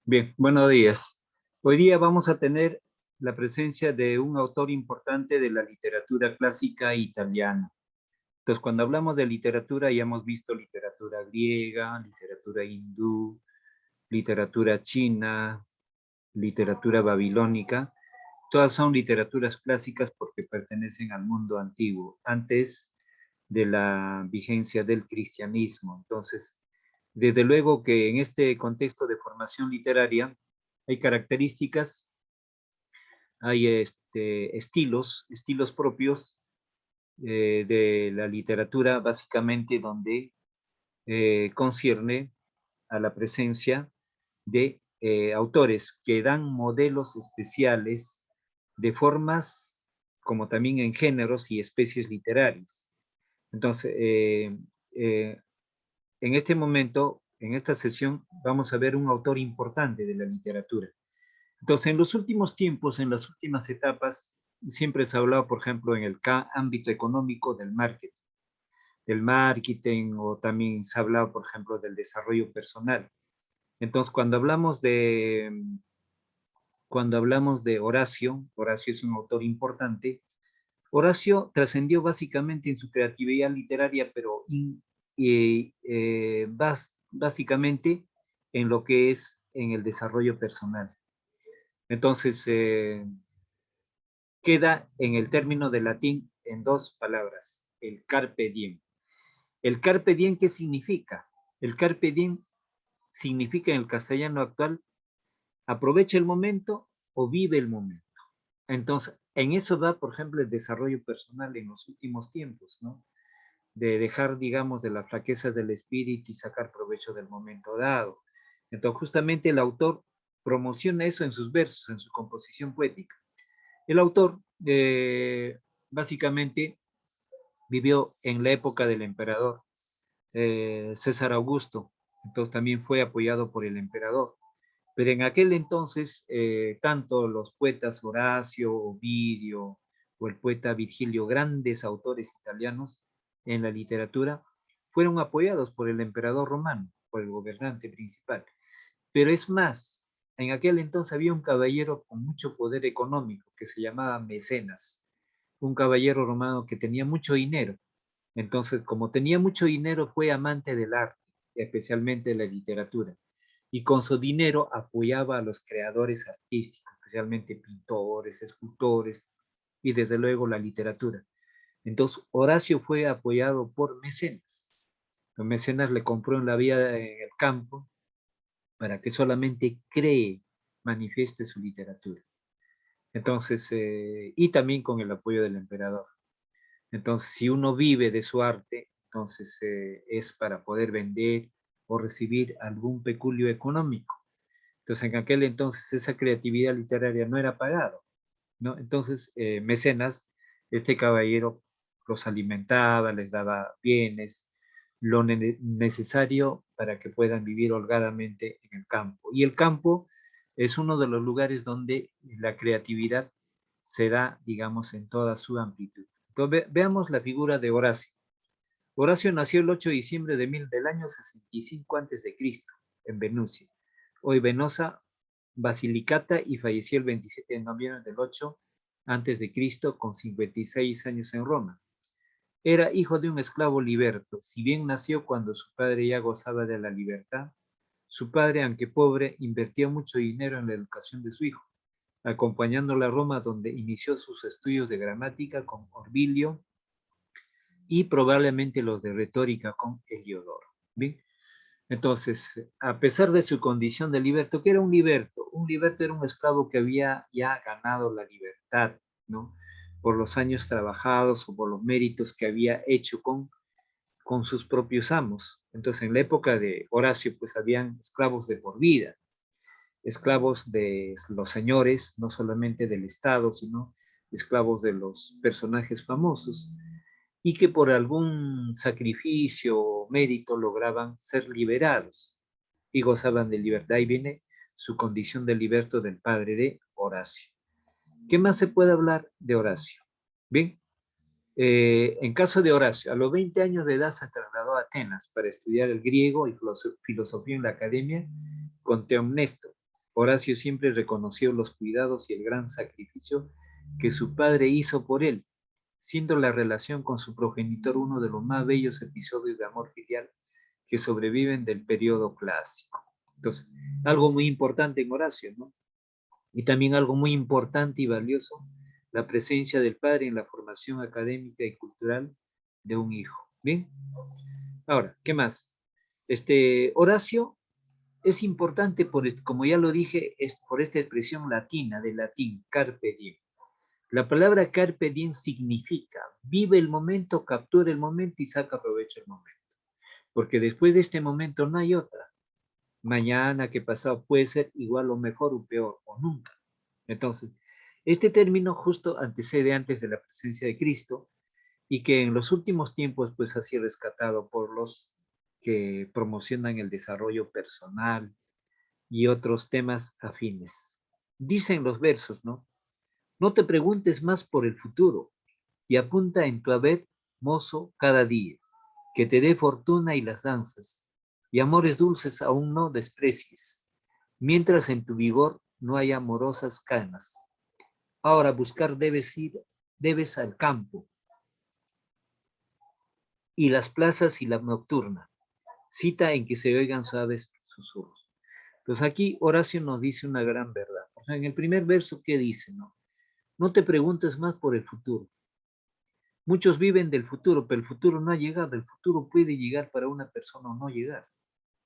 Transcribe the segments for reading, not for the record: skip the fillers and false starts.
Bien, buenos días. Hoy día vamos a tener la presencia de un autor importante de la literatura clásica italiana. Entonces, cuando hablamos de literatura, ya hemos visto literatura griega, literatura hindú, literatura china, literatura babilónica. Todas son literaturas clásicas porque pertenecen al mundo antiguo, antes de la vigencia del cristianismo. Entonces, desde luego que en este contexto de formación literaria hay características, hay estilos propios de la literatura, básicamente donde concierne a la presencia de autores que dan modelos especiales de formas, como también en géneros y especies literarias. Entonces, eh, en este momento, en esta sesión, vamos a ver un autor importante de la literatura. Entonces, en los últimos tiempos, en las últimas etapas, siempre se ha hablado, por ejemplo, en el ámbito económico del marketing, o también se ha hablado, por ejemplo, del desarrollo personal. Entonces, cuando hablamos de Horacio, Horacio es un autor importante. Horacio trascendió básicamente en su creatividad literaria, pero básicamente en lo que es en el desarrollo personal. Entonces, queda en el término de latín en dos palabras, el carpe diem. ¿El carpe diem qué significa? El carpe diem significa en el castellano actual, aprovecha el momento o vive el momento. Entonces, en eso va, por ejemplo, el desarrollo personal en los últimos tiempos, ¿no? De dejar, digamos, de las flaquezas del espíritu y sacar provecho del momento dado. Entonces, justamente el autor promociona eso en sus versos, en su composición poética. El autor, básicamente, vivió en la época del emperador César Augusto, entonces también fue apoyado por el emperador. Pero en aquel entonces, tanto los poetas Horacio, Ovidio o el poeta Virgilio, grandes autores italianos en la literatura, fueron apoyados por el emperador romano, por el gobernante principal. Pero es más, en aquel entonces había un caballero con mucho poder económico que se llamaba Mecenas, un caballero romano que tenía mucho dinero. Entonces, como tenía mucho dinero, fue amante del arte, especialmente de la literatura, y con su dinero apoyaba a los creadores artísticos, especialmente pintores, escultores y desde luego la literatura. Entonces, Horacio fue apoyado por Mecenas. Mecenas le compró en la vida en el campo para que solamente cree, manifieste su literatura. Entonces, y también con el apoyo del emperador. Entonces, si uno vive de su arte, entonces es para poder vender o recibir algún peculio económico. Entonces, en aquel entonces esa creatividad literaria no era pagado, ¿no? Entonces, Mecenas, este caballero, los alimentaba, les daba bienes, lo necesario para que puedan vivir holgadamente en el campo. Y el campo es uno de los lugares donde la creatividad se da, digamos, en toda su amplitud. Entonces, veamos la figura de Horacio. Horacio nació el 8 de diciembre del año 65 a.C. en Venusia, hoy Venosa, Basilicata, y falleció el 27 de noviembre del 8 a.C. con 56 años en Roma. Era hijo de un esclavo liberto. Si bien nació cuando su padre ya gozaba de la libertad, su padre, aunque pobre, invertía mucho dinero en la educación de su hijo, acompañándolo a Roma, donde inició sus estudios de gramática con Orbilio y probablemente los de retórica con Heliodoro. ¿Bien? Entonces, a pesar de su condición de liberto, ¿qué era un liberto? Un liberto era un esclavo que había ya ganado la libertad, ¿no? Por los años trabajados o por los méritos que había hecho con sus propios amos. Entonces, en la época de Horacio, pues habían esclavos de por vida, esclavos de los señores, no solamente del Estado, sino esclavos de los personajes famosos, y que por algún sacrificio o mérito lograban ser liberados y gozaban de libertad. Ahí viene su condición de liberto del padre de Horacio. ¿Qué más se puede hablar de Horacio? Bien, en caso de Horacio, a los 20 años de edad se trasladó a Atenas para estudiar el griego y filosofía en la academia con Teomnesto. Horacio siempre reconoció los cuidados y el gran sacrificio que su padre hizo por él, siendo la relación con su progenitor uno de los más bellos episodios de amor filial que sobreviven del periodo clásico. Entonces, algo muy importante en Horacio, ¿no? Y también algo muy importante y valioso, la presencia del padre en la formación académica y cultural de un hijo. ¿Bien? Ahora, ¿qué más? Horacio es importante, como ya lo dije, es por esta expresión latina, de latín, carpe diem. La palabra carpe diem significa vive el momento, captura el momento y saca provecho del momento. Porque después de este momento no hay otra. Mañana, que pasado, puede ser igual o mejor o peor o nunca. Entonces, este término justo antecede antes de la presencia de Cristo y que en los últimos tiempos pues ha sido rescatado por los que promocionan el desarrollo personal y otros temas afines. Dicen los versos, ¿no? No te preguntes más por el futuro y apunta en tu haber, mozo, cada día, que te dé fortuna y las danzas, y amores dulces aún no desprecies, mientras en tu vigor no haya amorosas canas. Ahora buscar debes al campo, y las plazas y la nocturna, cita en que se oigan suaves susurros. Pues aquí Horacio nos dice una gran verdad. O sea, en el primer verso, ¿qué dice? No te preguntes más por el futuro. Muchos viven del futuro, pero el futuro no ha llegado. El futuro puede llegar para una persona o no llegar.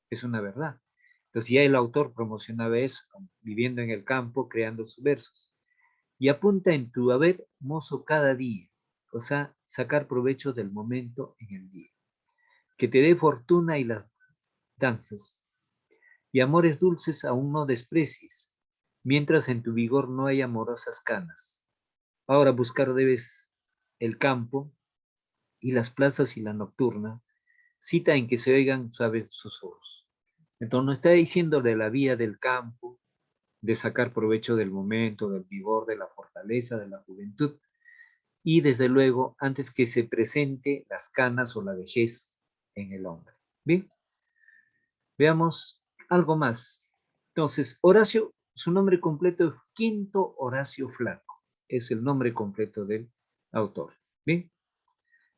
Es una verdad. Entonces ya el autor promocionaba eso, viviendo en el campo, creando sus versos. Y apunta en tu haber, mozo, cada día. O sea, sacar provecho del momento en el día. Que te dé fortuna y las danzas. Y amores dulces aún no desprecies, mientras en tu vigor no hay amorosas canas. Ahora buscar debes el campo y las plazas y la nocturna, cita en que se oigan suaves susurros. Entonces no está diciéndole la vía del campo, de sacar provecho del momento, del vigor, de la fortaleza, de la juventud, y desde luego antes que se presente las canas o la vejez en el hombre. Bien, veamos algo más. Entonces, Horacio, su nombre completo es Quinto Horacio Flaco, es el nombre completo del autor. Bien,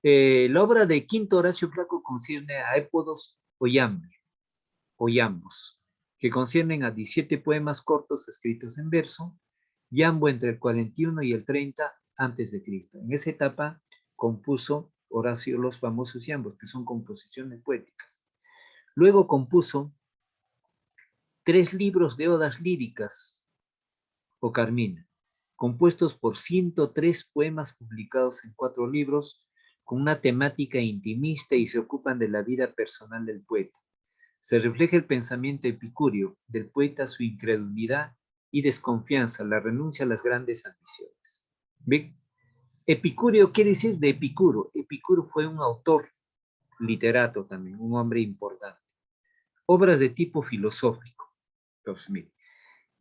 la obra de Quinto Horacio Flaco concierne a épodos o yambos, que conciernen a 17 poemas cortos escritos en verso, yambo entre el 41 y el 30 antes de Cristo. En esa etapa compuso Horacio los famosos yambos, que son composiciones poéticas. Luego compuso 3 libros de odas líricas o carmina, compuestos por 103 poemas publicados en 4 libros con una temática intimista y se ocupan de la vida personal del poeta. Se refleja el pensamiento epicúreo del poeta, su incredulidad y desconfianza, la renuncia a las grandes ambiciones. ¿Ve? Epicúreo quiere decir de Epicuro. Epicuro fue un autor, literato también, un hombre importante. Obras de tipo filosófico. 2000.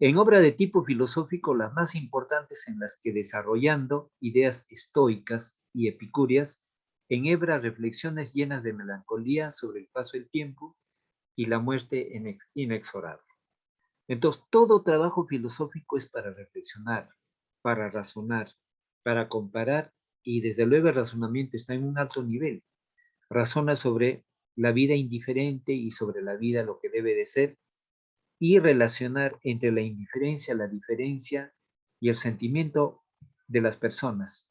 En obra de tipo filosófico, las más importantes en las que desarrollando ideas estoicas y epicúreas, enhebra reflexiones llenas de melancolía sobre el paso del tiempo y la muerte inexorable. Entonces, todo trabajo filosófico es para reflexionar, para razonar, para comparar y desde luego el razonamiento está en un alto nivel. Razona sobre la vida indiferente y sobre la vida lo que debe de ser y relacionar entre la indiferencia, la diferencia y el sentimiento de las personas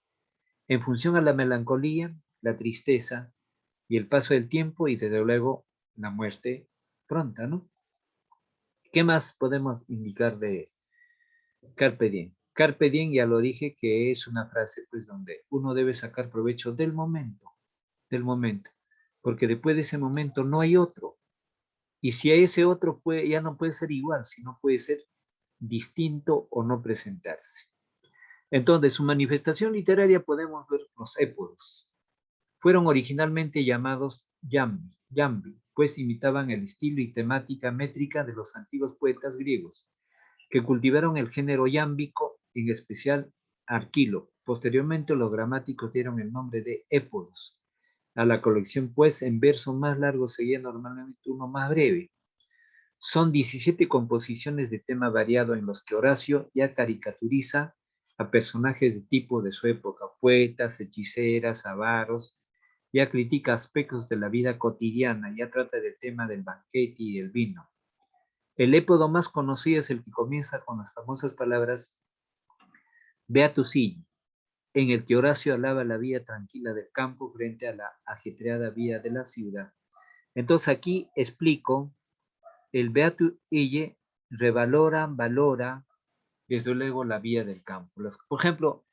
en función a la melancolía, la tristeza y el paso del tiempo y desde luego la muerte pronta, ¿no? ¿Qué más podemos indicar de Carpe Diem? Carpe Diem, ya lo dije, que es una frase pues donde uno debe sacar provecho del momento, porque después de ese momento no hay otro. Y si a ese otro ya no puede ser igual, sino puede ser distinto o no presentarse. Entonces, su manifestación literaria podemos ver los épodos. Fueron originalmente llamados yambi, pues imitaban el estilo y temática métrica de los antiguos poetas griegos, que cultivaron el género yámbico, en especial Arquilo. Posteriormente los gramáticos dieron el nombre de épodos. A la colección, pues, en verso más largo seguía normalmente uno más breve. Son 17 composiciones de tema variado en los que Horacio ya caricaturiza a personajes de tipo de su época, poetas, hechiceras, avaros, ya critica aspectos de la vida cotidiana, ya trata del tema del banquete y el vino. El épodo más conocido es el que comienza con las famosas palabras Beatus Ill, en el que Horacio alaba la vida tranquila del campo frente a la ajetreada vida de la ciudad. Entonces aquí explico, el Beatus Ille valora, desde luego, la vida del campo. Por ejemplo,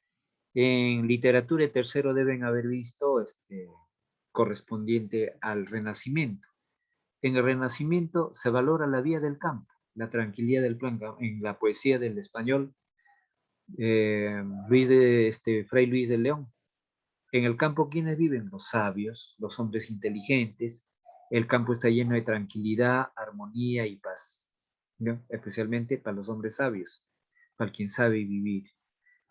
en literatura de tercero deben haber visto correspondiente al Renacimiento. En el Renacimiento se valora la vida del campo, la tranquilidad del campo. En la poesía del español, Fray Luis de León. En el campo, ¿quiénes viven? Los sabios, los hombres inteligentes. El campo está lleno de tranquilidad, armonía y paz, ¿no? Especialmente para los hombres sabios, para quien sabe vivir.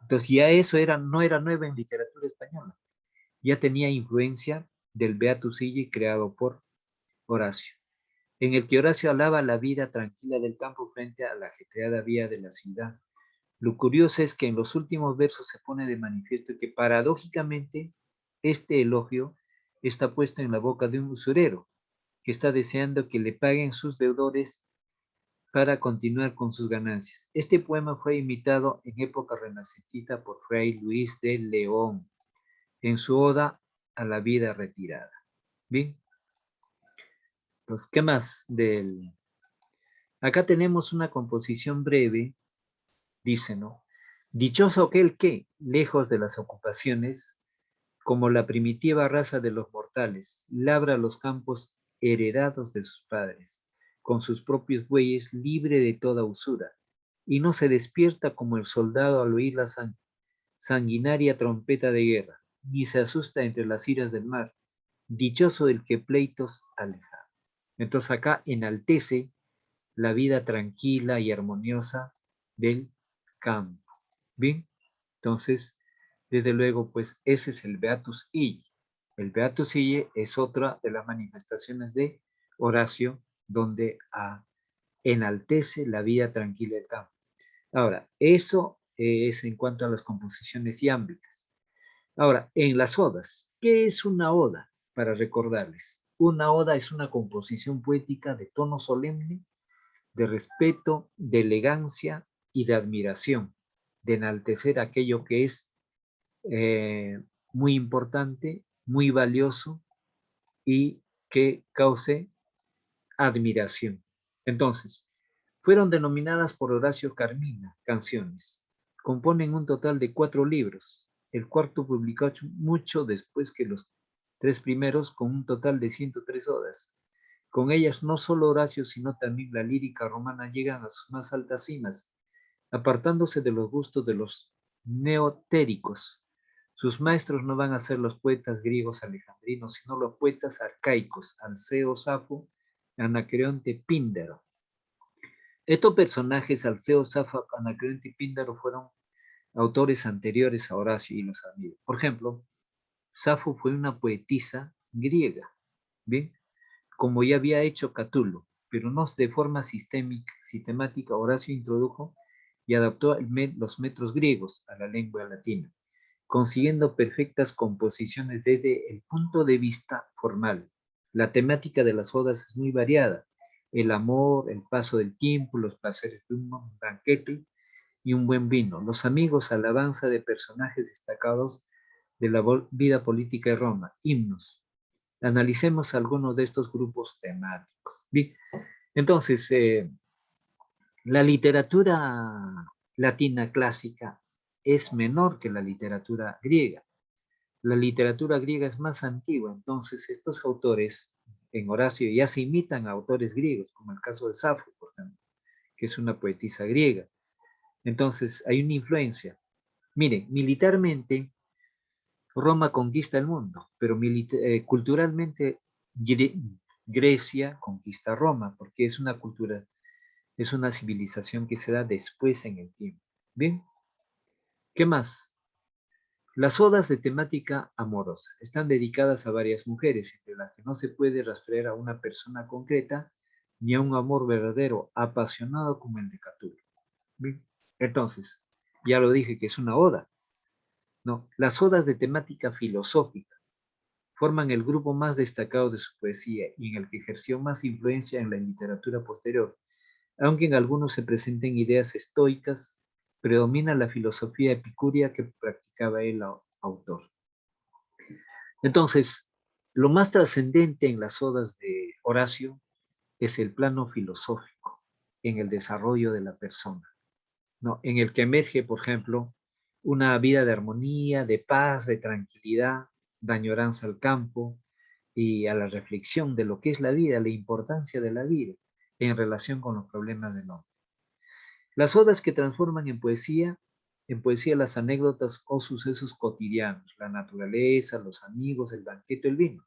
Entonces ya eso no era nueva en literatura española, ya tenía influencia del Beatus Ill creado por Horacio, en el que Horacio alaba la vida tranquila del campo frente a la ajetreada vida de la ciudad. Lo curioso es que en los últimos versos se pone de manifiesto que paradójicamente este elogio está puesto en la boca de un usurero que está deseando que le paguen sus deudores para continuar con sus ganancias. Este poema fue imitado en época renacentista por Fray Luis de León en su oda a la vida retirada. Bien, pues, ¿qué más del...? Acá tenemos una composición breve, dice, ¿no? Dichoso aquel que, lejos de las ocupaciones, como la primitiva raza de los mortales, labra los campos heredados de sus padres, con sus propios bueyes, libre de toda usura, y no se despierta como el soldado al oír la sanguinaria trompeta de guerra, ni se asusta entre las iras del mar, dichoso el que pleitos aleja. Entonces acá enaltece la vida tranquila y armoniosa del campo. Bien, entonces, desde luego, pues ese es el Beatus Ill. El Beatus Ill es otra de las manifestaciones de Horacio, donde enaltece la vida tranquila del campo. Ahora, eso es en cuanto a las composiciones iámbicas. Ahora, en las odas, ¿qué es una oda? Para recordarles, una oda es una composición poética de tono solemne, de respeto, de elegancia y de admiración, de enaltecer aquello que es muy importante, muy valioso y que cause admiración. Entonces, fueron denominadas por Horacio Carmina canciones. Componen un total de 4 libros. El cuarto publicado mucho después que los 3 primeros, con un total de 103 odas. Con ellas no solo Horacio, sino también la lírica romana llegan a sus más altas cimas, apartándose de los gustos de los neotéricos. Sus maestros no van a ser los poetas griegos alejandrinos, sino los poetas arcaicos, Alceo, Safo, Anacreonte, Píndaro. Estos personajes, Alceo, Safo, Anacreonte y Píndaro, fueron autores anteriores a Horacio y los amigos. Por ejemplo, Safo fue una poetisa griega, ¿bien? Como ya había hecho Catulo, pero no de forma sistemática. Horacio introdujo y adaptó los metros griegos a la lengua latina, consiguiendo perfectas composiciones desde el punto de vista formal. La temática de las odas es muy variada: el amor, el paso del tiempo, los placeres de un banquete y un buen vino, los amigos, alabanza de personajes destacados de la vida política de Roma, himnos. Analicemos algunos de estos grupos temáticos. Bien, entonces, la literatura latina clásica es menor que la literatura griega. La literatura griega es más antigua, entonces estos autores en Horacio ya se imitan a autores griegos, como el caso de Safo, por ejemplo, que es una poetisa griega. Entonces hay una influencia. Miren, militarmente Roma conquista el mundo, pero culturalmente Grecia conquista Roma, porque es una cultura, es una civilización que se da después en el tiempo. Bien, ¿qué más? Las odas de temática amorosa están dedicadas a varias mujeres, entre las que no se puede rastrear a una persona concreta, ni a un amor verdadero, apasionado como el de Catulo. Bien, entonces, ya lo dije que es una oda, ¿no? Las odas de temática filosófica forman el grupo más destacado de su poesía y en el que ejerció más influencia en la literatura posterior. Aunque en algunos se presenten ideas estoicas, predomina la filosofía epicúrea que practicaba el autor. Entonces, lo más trascendente en las odas de Horacio es el plano filosófico, en el desarrollo de la persona, ¿no? En el que emerge, por ejemplo, una vida de armonía, de paz, de tranquilidad, de añoranza al campo y a la reflexión de lo que es la vida, la importancia de la vida en relación con los problemas del hombre. Las odas que transforman en poesía las anécdotas o sucesos cotidianos, la naturaleza, los amigos, el banquete, el vino,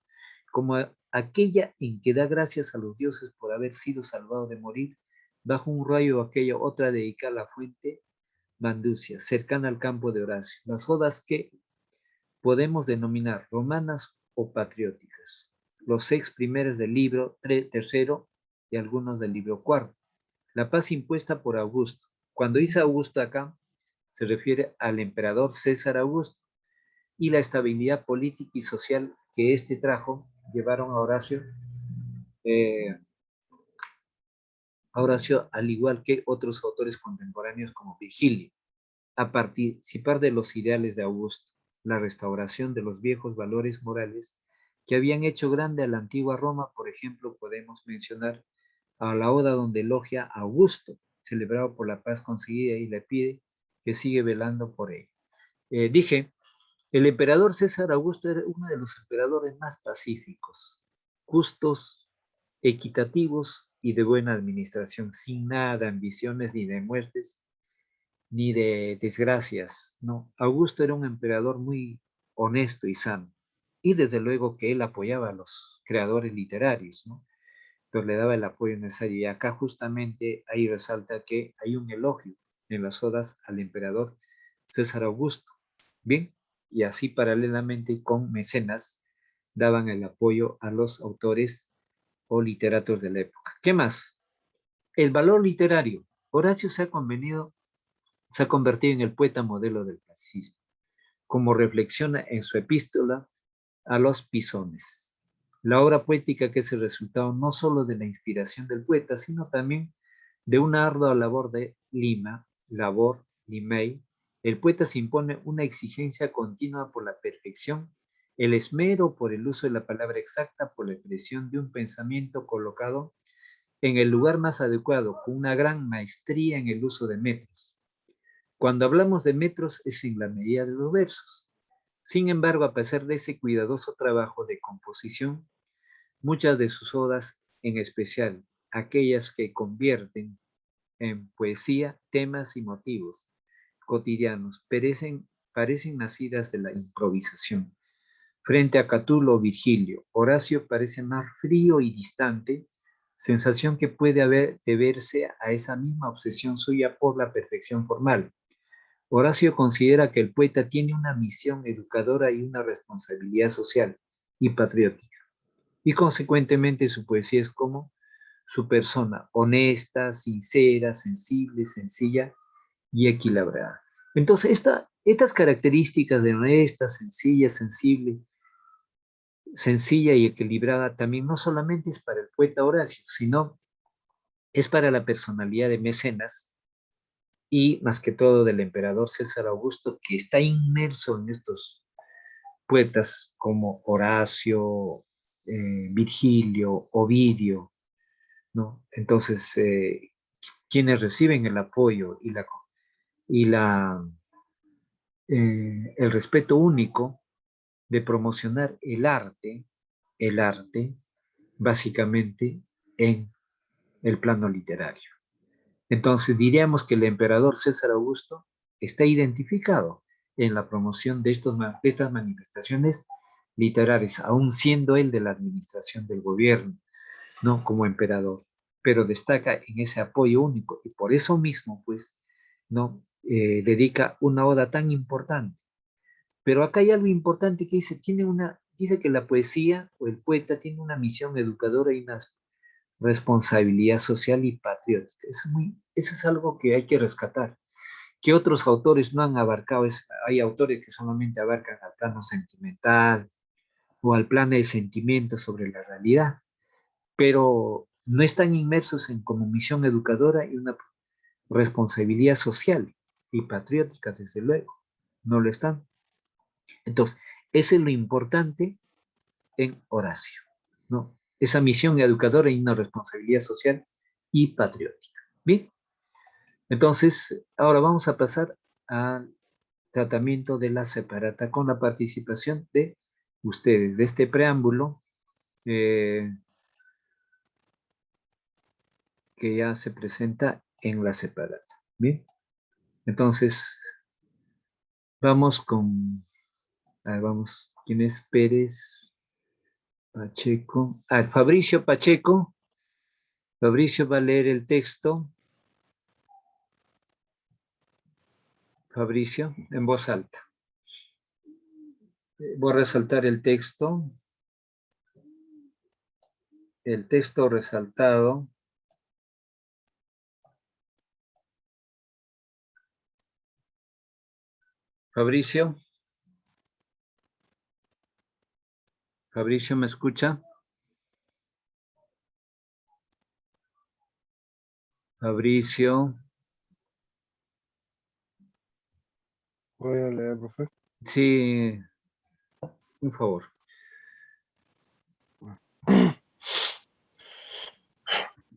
como aquella en que da gracias a los dioses por haber sido salvado de morir bajo un rayo o aquella otra dedicada a la fuente Manducia, cercana al campo de Horacio. Las odas que podemos denominar romanas o patrióticas. Los 6 primeros del libro tercero y algunos del libro cuarto. La paz impuesta por Augusto. Cuando dice Augusto acá, se refiere al emperador César Augusto y la estabilidad política y social que éste trajo llevaron a Horacio, al igual que otros autores contemporáneos como Virgilio, a participar de los ideales de Augusto, la restauración de los viejos valores morales que habían hecho grande a la antigua Roma. Por ejemplo, podemos mencionar a la oda donde elogia a Augusto, celebrado por la paz conseguida, y le pide que sigue velando por ella. Dije, el emperador César Augusto era uno de los emperadores más pacíficos, justos, equitativos y de buena administración, sin nada de ambiciones ni de muertes ni de desgracias, ¿no? Augusto era un emperador muy honesto y sano, y desde luego que él apoyaba a los creadores literarios, ¿no? Entonces le daba el apoyo necesario. Y acá justamente ahí resalta que hay un elogio en las odas al emperador César Augusto. Bien, y así paralelamente con mecenas daban el apoyo a los autores o literatos de la época. ¿Qué más? El valor literario. Horacio se ha convertido en el poeta modelo del clasicismo, como reflexiona en su epístola a los Pisones. La obra poética que es el resultado no solo de la inspiración del poeta, sino también de una ardua labor de limei. El poeta se impone una exigencia continua por la perfección, el esmero por el uso de la palabra exacta, por la expresión de un pensamiento colocado en el lugar más adecuado, con una gran maestría en el uso de metros. Cuando hablamos de metros es en la medida de los versos. Sin embargo, a pesar de ese cuidadoso trabajo de composición, muchas de sus odas, en especial aquellas que convierten en poesía temas y motivos cotidianos, parecen nacidas de la improvisación. Frente a Catulo o Virgilio, Horacio parece más frío y distante, sensación que puede haber deberse a esa misma obsesión suya por la perfección formal. Horacio considera que el poeta tiene una misión educadora y una responsabilidad social y patriótica, y consecuentemente su poesía es como su persona, honesta, sincera, sensible, sencilla y equilibrada. Entonces, estas características de honesta, sencilla, sensible, sencilla y equilibrada también no solamente es para el poeta Horacio, sino es para la personalidad de Mecenas y más que todo del emperador César Augusto, que está inmerso en estos poetas como Horacio, Virgilio, Ovidio, ¿no? Entonces, quienes reciben el apoyo y el respeto único de promocionar el arte, básicamente en el plano literario. Entonces, diríamos que el emperador César Augusto está identificado en la promoción de estas manifestaciones literarias, aún siendo él de la administración del gobierno, no como emperador, pero destaca en ese apoyo único y por eso mismo, pues, no dedica una oda tan importante. Pero acá hay algo importante que dice que la poesía o el poeta tiene una misión educadora y una responsabilidad social y patriótica. Eso es algo que hay que rescatar, que otros autores no han abarcado. Hay autores que solamente abarcan al plano sentimental o al plano de sentimientos sobre la realidad, pero no están inmersos en como misión educadora y una responsabilidad social y patriótica, desde luego, no lo están. Entonces, eso es lo importante en Horacio, ¿no? Esa misión educadora y una responsabilidad social y patriótica. Bien, entonces, ahora vamos a pasar al tratamiento de la separata con la participación de ustedes, de este preámbulo que ya se presenta en la separata. Bien, entonces, vamos con, vamos, ¿quién es Pérez? Pacheco. Fabricio Pacheco. Fabricio va a leer el texto. Fabricio, en voz alta. Voy a resaltar el texto. El texto resaltado. Fabricio. Fabricio, ¿me escucha? Fabricio. Voy a leer, profe. Sí, por favor.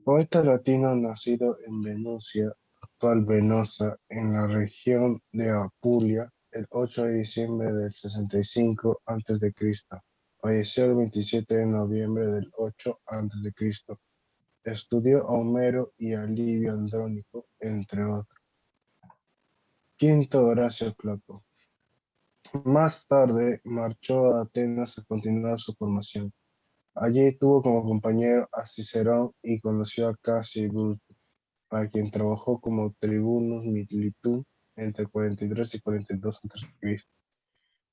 Poeta latino nacido en Venusia, actual Venosa, en la región de Apulia, el 8 de diciembre del 65 a.C. Falleció el 27 de noviembre del 8 a.C. Estudió a Homero y a Livio Andrónico, entre otros. Quinto Horacio Cloto. Más tarde marchó a Atenas a continuar su formación. Allí tuvo como compañero a Cicerón y conoció a Casio y Bruto, para quien trabajó como tribunus militum entre 43 y 42 a.C.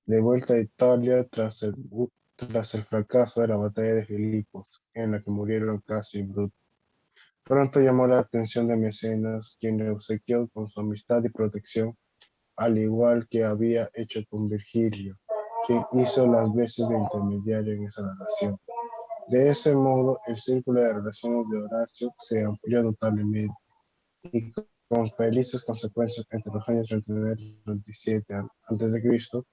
De vuelta a Italia tras el fracaso de la batalla de Filipos, en la que murieron Casio y Bruto. Pronto llamó la atención de Mecenas, quien le obsequió con su amistad y protección, al igual que había hecho con Virgilio, quien hizo las veces de intermediario en esa relación. De ese modo, el círculo de relaciones de Horacio se amplió notablemente y con felices consecuencias entre los años 39 y 27 a.C.,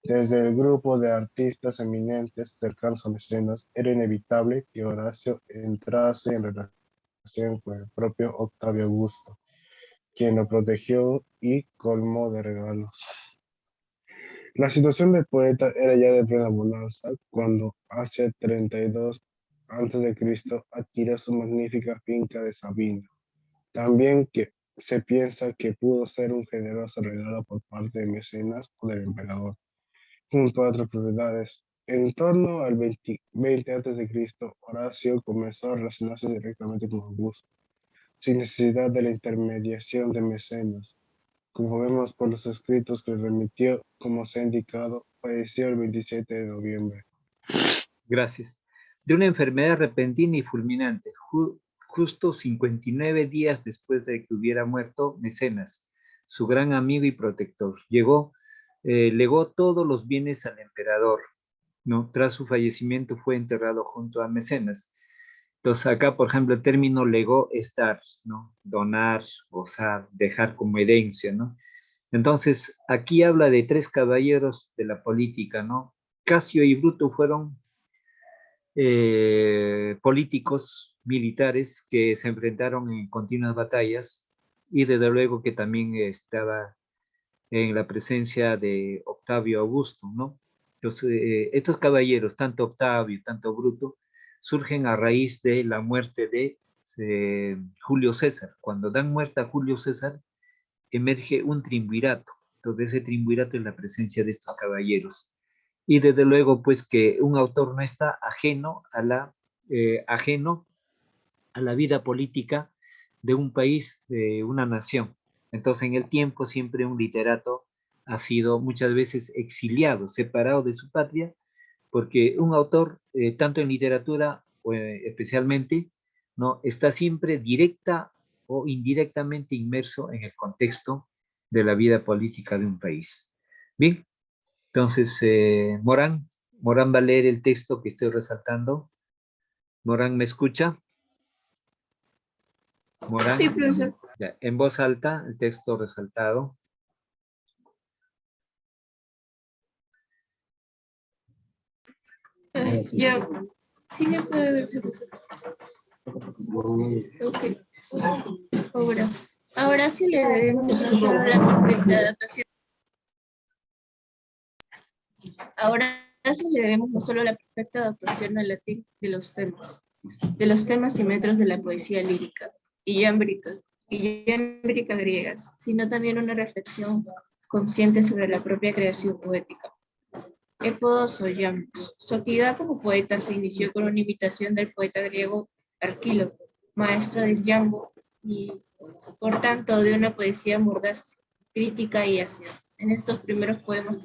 desde el grupo de artistas eminentes cercanos a Mecenas, era inevitable que Horacio entrase en relación con el propio Octavio Augusto, quien lo protegió y colmó de regalos. La situación del poeta era ya de plena bonanza cuando, hacia 32 a.C., adquirió su magnífica finca de Sabino. También que se piensa que pudo ser un generoso regalo por parte de Mecenas o del emperador, junto a otras propiedades. En torno al 20 a.C., Horacio comenzó a relacionarse directamente con Augusto, sin necesidad de la intermediación de Mecenas. Como vemos por los escritos que remitió, como se ha indicado, falleció el 27 de noviembre. Gracias. De una enfermedad repentina y fulminante, justo 59 días después de que hubiera muerto Mecenas, su gran amigo y protector. Legó todos los bienes al emperador, ¿no? Tras su fallecimiento fue enterrado junto a Mecenas. Entonces acá, por ejemplo, el término legó es dar, ¿no? Donar, gozar, dejar como herencia, ¿no? Entonces, aquí habla de tres caballeros de la política, ¿no? Casio y Bruto fueron políticos militares que se enfrentaron en continuas batallas y desde luego que también estaba en la presencia de Octavio Augusto, ¿no? Entonces, estos caballeros, tanto Octavio, tanto Bruto, surgen a raíz de la muerte de Julio César. Cuando dan muerte a Julio César, emerge un triunvirato. Entonces, ese triunvirato es la presencia de estos caballeros. Y desde luego, pues que un autor no está ajeno a la vida política de un país, de una nación. Entonces, en el tiempo siempre un literato ha sido muchas veces exiliado, separado de su patria, porque un autor, tanto en literatura especialmente, ¿no? Está siempre directa o indirectamente inmerso en el contexto de la vida política de un país. Bien, entonces, Morán va a leer el texto que estoy resaltando. Morán, ¿me escucha? Morán, Sí, profesor. ya, en voz alta, el texto resaltado. Ya. Sí, ya puede ver, profesor. Ok. Ahora sí le debemos no solo la perfecta adaptación. Ahora sí le debemos no solo la perfecta adaptación al latín de los temas y metros de la poesía lírica y yámbrica griegas, sino también una reflexión consciente sobre la propia creación poética. Épodos o yambos. Su actividad como poeta se inició con una imitación del poeta griego Arquíloco, maestro del yambo, y por tanto de una poesía mordaz, crítica y ácida. En estos primeros poemas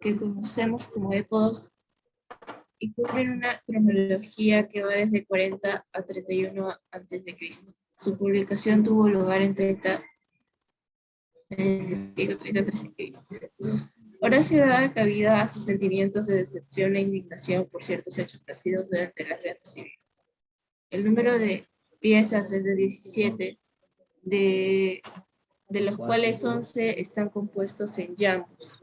que conocemos como épodos y cubren una cronología que va desde 40 a 31 a.C. Su publicación tuvo lugar en 30 en 33 a.C. Horacio daba cabida a sus sentimientos de decepción e indignación por ciertos hechos nacidos durante las guerras civiles. El número de piezas es de 17, de los cuales 11 están compuestos en jambos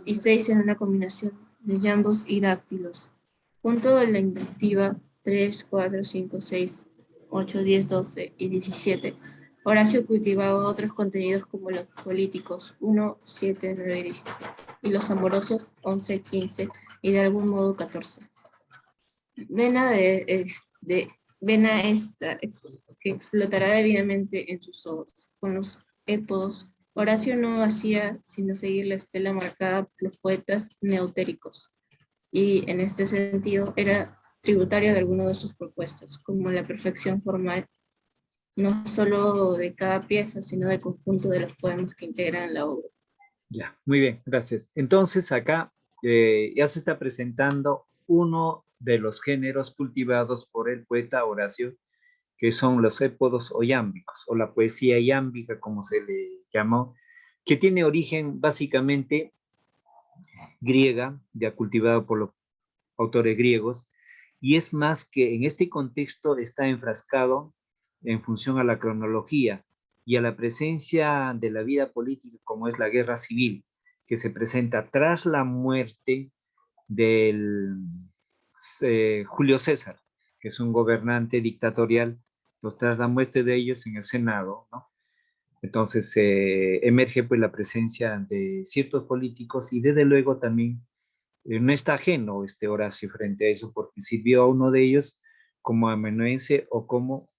y 6 en una combinación de jambos y dáctilos. Junto a la invectiva 3, 4, 5, 6, 8, 10, 12 y 17, Horacio cultivaba otros contenidos como los políticos 1, 7, 9 y 16, y los amorosos 11, 15 y de algún modo 14. Vena esta que explotará debidamente en sus obras. Con los épodos, Horacio no hacía sino seguir la estela marcada por los poetas neotéricos, y en este sentido era tributario de algunos de sus propuestos, como la perfección formal, no solo de cada pieza, sino del conjunto de los poemas que integran la obra. Ya, muy bien, gracias. Entonces, acá ya se está presentando uno de los géneros cultivados por el poeta Horacio, que son los épodos o yámbicos, o la poesía yámbica, como se le llamó, que tiene origen básicamente griega, ya cultivado por los autores griegos, y es más que en este contexto está enfrascado en función a la cronología y a la presencia de la vida política, como es la guerra civil, que se presenta tras la muerte del Julio César, que es un gobernante dictatorial, entonces, tras la muerte de ellos en el Senado, ¿no? Entonces emerge pues la presencia de ciertos políticos y desde luego también no está ajeno este Horacio frente a eso porque sirvió a uno de ellos como amanuense o como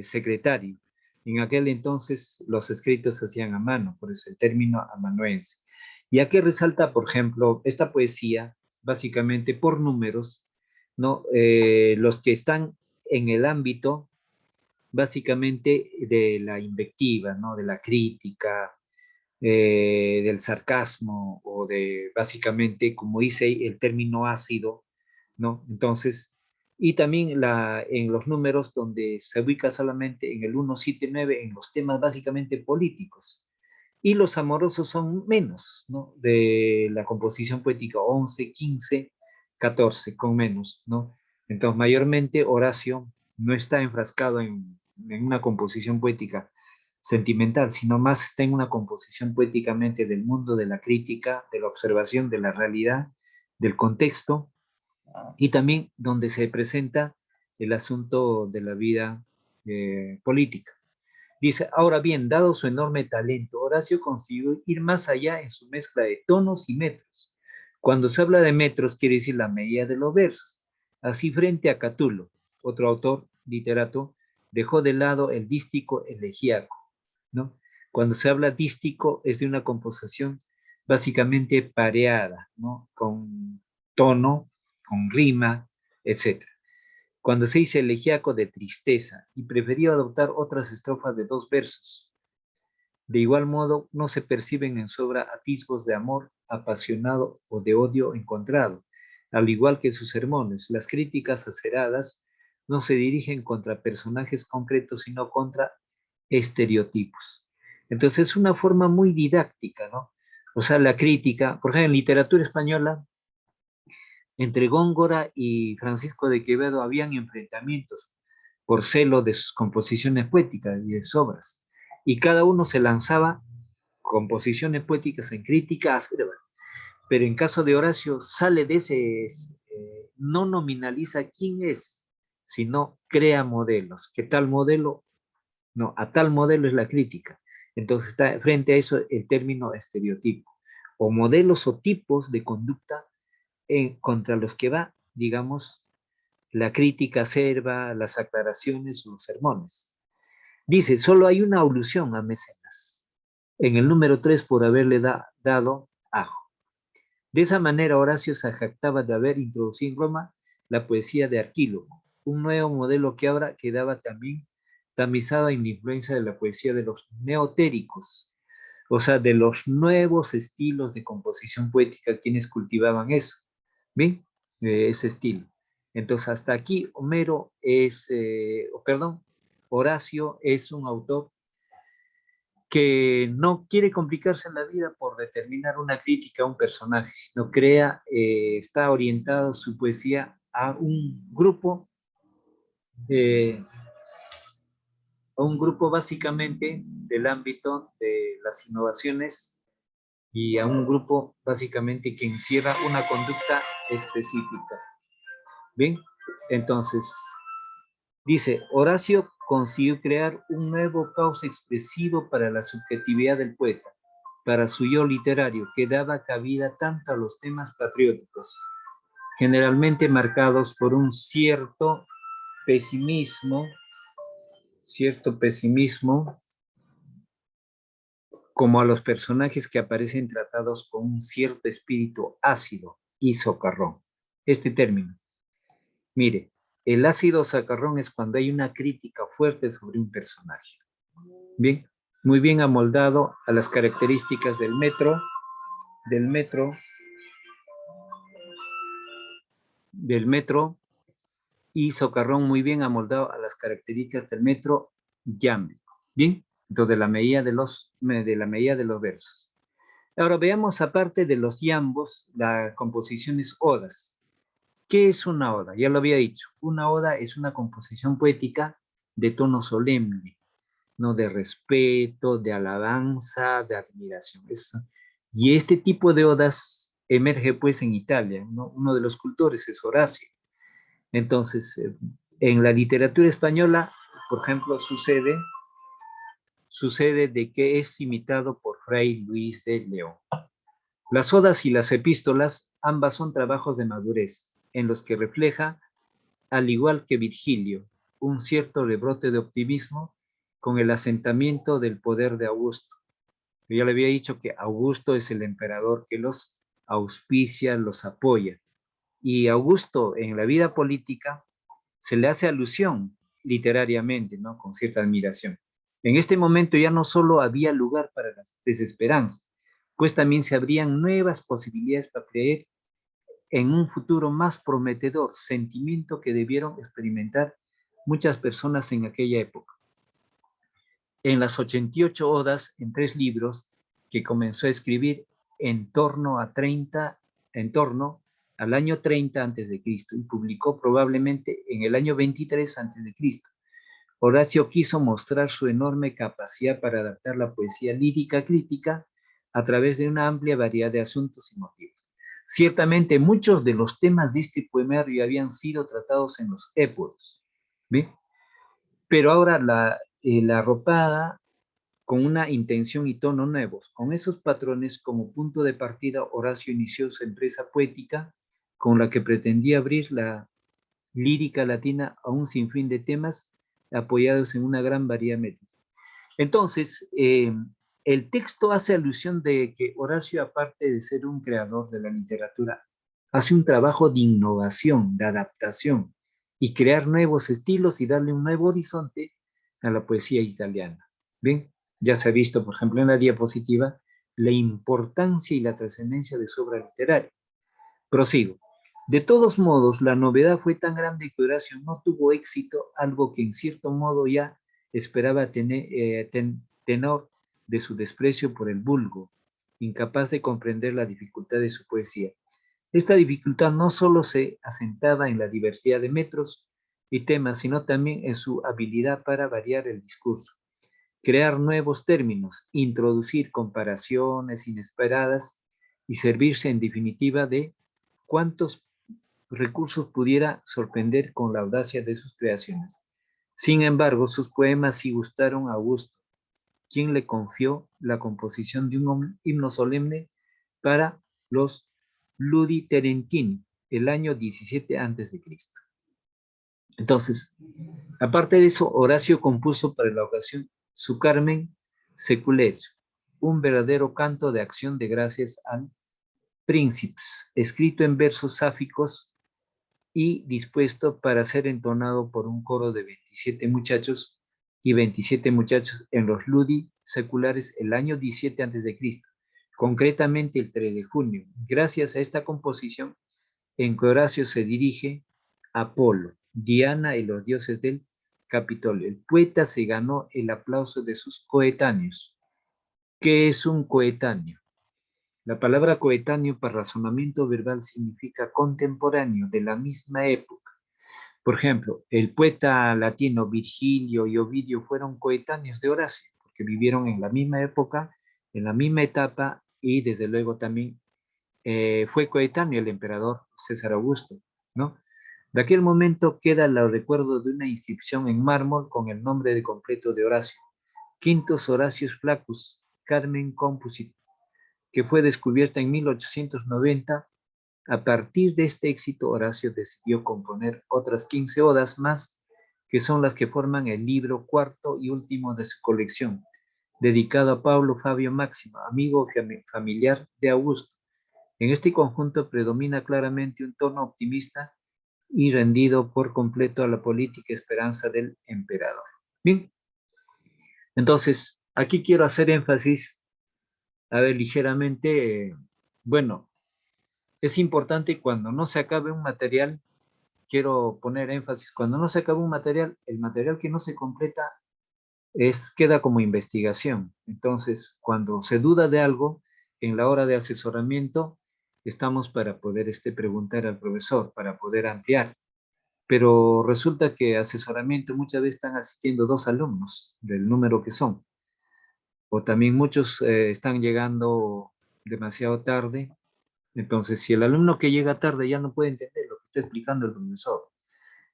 secretario. En aquel entonces los escritos se hacían a mano, por eso el término amanuense. Y aquí resalta, por ejemplo, esta poesía, básicamente por números, ¿no? Los que están en el ámbito, básicamente, de la invectiva, ¿no? De la crítica, del sarcasmo o de básicamente, como dice el término ácido, ¿no? Entonces, y también en los números donde se ubica solamente en el 179 en los temas básicamente políticos. Y los amorosos son menos, ¿no? De la composición poética 11, 15, 14, con menos, ¿no? Entonces, mayormente Horacio no está enfrascado en una composición poética sentimental, sino más está en una composición poéticamente del mundo de la crítica, de la observación de la realidad, del contexto, y también donde se presenta el asunto de la vida política. Dice, ahora bien, dado su enorme talento, Horacio consiguió ir más allá en su mezcla de tonos y metros. Cuando se habla de metros, quiere decir la medida de los versos. Así, frente a Catulo, otro autor, literato, dejó de lado el dístico elegíaco, ¿no? Cuando se habla dístico, es de una composición básicamente pareada, ¿no? Con tono, con rima, etcétera. Cuando se dice elegíaco de tristeza y prefirió adoptar otras estrofas de 2 versos. De igual modo, no se perciben en su obra atisbos de amor apasionado o de odio encontrado, Al igual que sus sermones, las críticas aceradas no se dirigen contra personajes concretos, sino contra estereotipos. Entonces es una forma muy didáctica, ¿no? O sea, la crítica, por ejemplo, en literatura española, entre Góngora y Francisco de Quevedo habían enfrentamientos por celo de sus composiciones poéticas y de sus obras. Y cada uno se lanzaba composiciones poéticas en crítica acerba. Pero en caso de Horacio sale de ese, no nominaliza quién es, sino crea modelos. ¿Qué tal modelo? No, a tal modelo es la crítica. Entonces está frente a eso el término estereotipo, o modelos o tipos de conducta contra los que va, digamos, la crítica acerba, las aclaraciones o los sermones. Dice, solo hay una alusión a Mecenas, en el número 3 por haberle dado ajo. De esa manera Horacio se jactaba de haber introducido en Roma la poesía de Arquílogo, un nuevo modelo que ahora quedaba también tamizada en la influencia de la poesía de los neotéricos, o sea, de los nuevos estilos de composición poética, quienes cultivaban eso, ¿bien? Ese estilo. Entonces, hasta aquí Homero es, perdón, Horacio es un autor que no quiere complicarse en la vida por determinar una crítica a un personaje, sino está orientado su poesía eh, a un grupo básicamente del ámbito de las innovaciones y a un grupo básicamente que encierra una conducta específica. Bien, entonces dice, Horacio consiguió crear un nuevo cauce expresivo para la subjetividad del poeta, para su yo literario, que daba cabida tanto a los temas patrióticos, generalmente marcados por un pesimismo, cierto pesimismo, como a los personajes que aparecen tratados con un cierto espíritu ácido y socarrón. Este término, mire, el ácido socarrón es cuando hay una crítica fuerte sobre un personaje. Bien, muy bien amoldado a las características del metro, y socarrón muy bien amoldado a las características del metro yámbico. Bien, entonces de la medida de los versos. Ahora veamos aparte de los iambos, las composiciones odas. ¿Qué es una oda? Ya lo había dicho. Una oda es una composición poética de tono solemne, ¿no? De respeto, de alabanza, de admiración. Y este tipo de odas emerge pues en Italia, ¿no? Uno de los cultores es Horacio. Entonces, en la literatura española, por ejemplo, sucede de que es imitado por Fray Luis de León. Las odas y las epístolas, ambas son trabajos de madurez, en los que refleja, al igual que Virgilio, un cierto rebrote de optimismo con el asentamiento del poder de Augusto. Yo le había dicho que Augusto es el emperador que los auspicia, los apoya. Y Augusto en la vida política se le hace alusión literariamente, ¿no? Con cierta admiración. En este momento ya no solo había lugar para la desesperanza, pues también se abrían nuevas posibilidades para creer en un futuro más prometedor, sentimiento que debieron experimentar muchas personas en aquella época. En las 88 odas, en 3 libros, que comenzó a escribir en torno al año 30 a.C. y publicó probablemente en el año 23 a.C. Horacio quiso mostrar su enorme capacidad para adaptar la poesía lírica crítica a través de una amplia variedad de asuntos y motivos. Ciertamente muchos de los temas de este poemario habían sido tratados en los épodos, ¿sí? Pero ahora la arropada con una intención y tono nuevos. Con esos patrones como punto de partida, Horacio inició su empresa poética con la que pretendía abrir la lírica latina a un sinfín de temas apoyados en una gran variedad métrica. Entonces, el texto hace alusión de que Horacio, aparte de ser un creador de la literatura, hace un trabajo de innovación, de adaptación, y crear nuevos estilos y darle un nuevo horizonte a la poesía italiana. ¿Ven? Ya se ha visto, por ejemplo, en la diapositiva, la importancia y la trascendencia de su obra literaria. Prosigo. De todos modos, la novedad fue tan grande que Horacio no tuvo éxito, algo que en cierto modo ya esperaba tenor de su desprecio por el vulgo, incapaz de comprender la dificultad de su poesía. Esta dificultad no solo se asentaba en la diversidad de metros y temas, sino también en su habilidad para variar el discurso, crear nuevos términos, introducir comparaciones inesperadas y servirse en definitiva de cuantos recursos pudiera sorprender con la audacia de sus creaciones. Sin embargo, sus poemas sí gustaron a Augusto, quien le confió la composición de un himno solemne para los Ludi Terentini, el año 17 a.C. Entonces, aparte de eso, Horacio compuso para la ocasión su Carmen Seculer, un verdadero canto de acción de gracias al Príncipes, escrito en versos sáficos y dispuesto para ser entonado por un coro de 27 muchachos y 27 muchachos en los Ludi seculares el año 17 a.C., concretamente el 3 de junio. Gracias a esta composición, en que Horacio se dirige a Apolo, Diana y los dioses del Capitolio. El poeta se ganó el aplauso de sus coetáneos. ¿Qué es un coetáneo? La palabra coetáneo para razonamiento verbal significa contemporáneo, de la misma época. Por ejemplo, el poeta latino Virgilio y Ovidio fueron coetáneos de Horacio, porque vivieron en la misma época, en la misma etapa, y desde luego también fue coetáneo el emperador César Augusto, ¿no? De aquel momento queda el recuerdo de una inscripción en mármol con el nombre de completo de Horacio, Quintus Horatius Flaccus Carmen Composit, que fue descubierta en 1890. A partir de este éxito, Horacio decidió componer otras 15 odas más, que son las que forman el libro cuarto y último de su colección, dedicado a Pablo Fabio Máximo, amigo familiar de Augusto. En este conjunto predomina claramente un tono optimista y rendido por completo a la política esperanza del emperador. Bien, entonces, aquí quiero hacer énfasis, a ver, ligeramente, bueno, es importante cuando no se acabe un material, quiero poner énfasis, cuando no se acaba un material, el material que no se completa queda como investigación. Entonces, cuando se duda de algo, en la hora de asesoramiento, estamos para poder preguntar al profesor, para poder ampliar. Pero resulta que asesoramiento muchas veces están asistiendo 2 alumnos del número que son. O también muchos están llegando demasiado tarde. Entonces, si el alumno que llega tarde ya no puede entender lo que está explicando el profesor,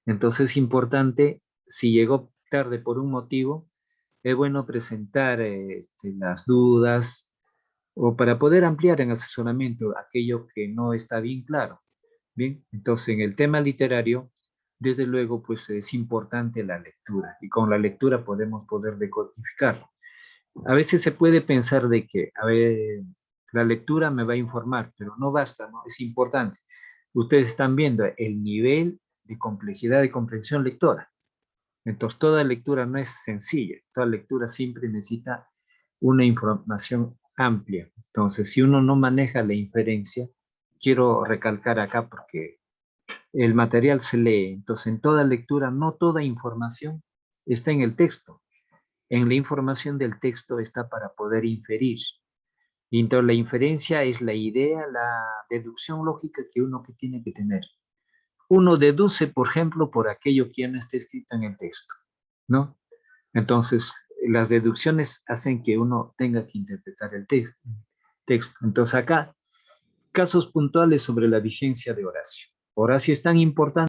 entonces es importante, si llegó tarde por un motivo, es bueno presentar las dudas o para poder ampliar en asesoramiento aquello que no está bien claro. Bien, entonces en el tema literario, desde luego, pues es importante la lectura y con la lectura podemos poder decodificar. A veces se puede pensar de que, a ver, la lectura me va a informar, pero no basta, ¿no? Es importante. Ustedes están viendo el nivel de complejidad de comprensión lectora. Entonces, toda lectura no es sencilla, toda lectura siempre necesita una información amplia. Entonces, si uno no maneja la inferencia, quiero recalcar acá porque el material se lee, entonces en toda lectura no toda información está en el texto. En la información del texto está para poder inferir. Y entonces la inferencia es la idea, la deducción lógica que uno que tiene que tener. Uno deduce, por ejemplo, por aquello que ya no está escrito en el texto, ¿no? Entonces, las deducciones hacen que uno tenga que interpretar el texto. Entonces, acá, casos puntuales sobre la vigencia de Horacio. Horacio es tan importante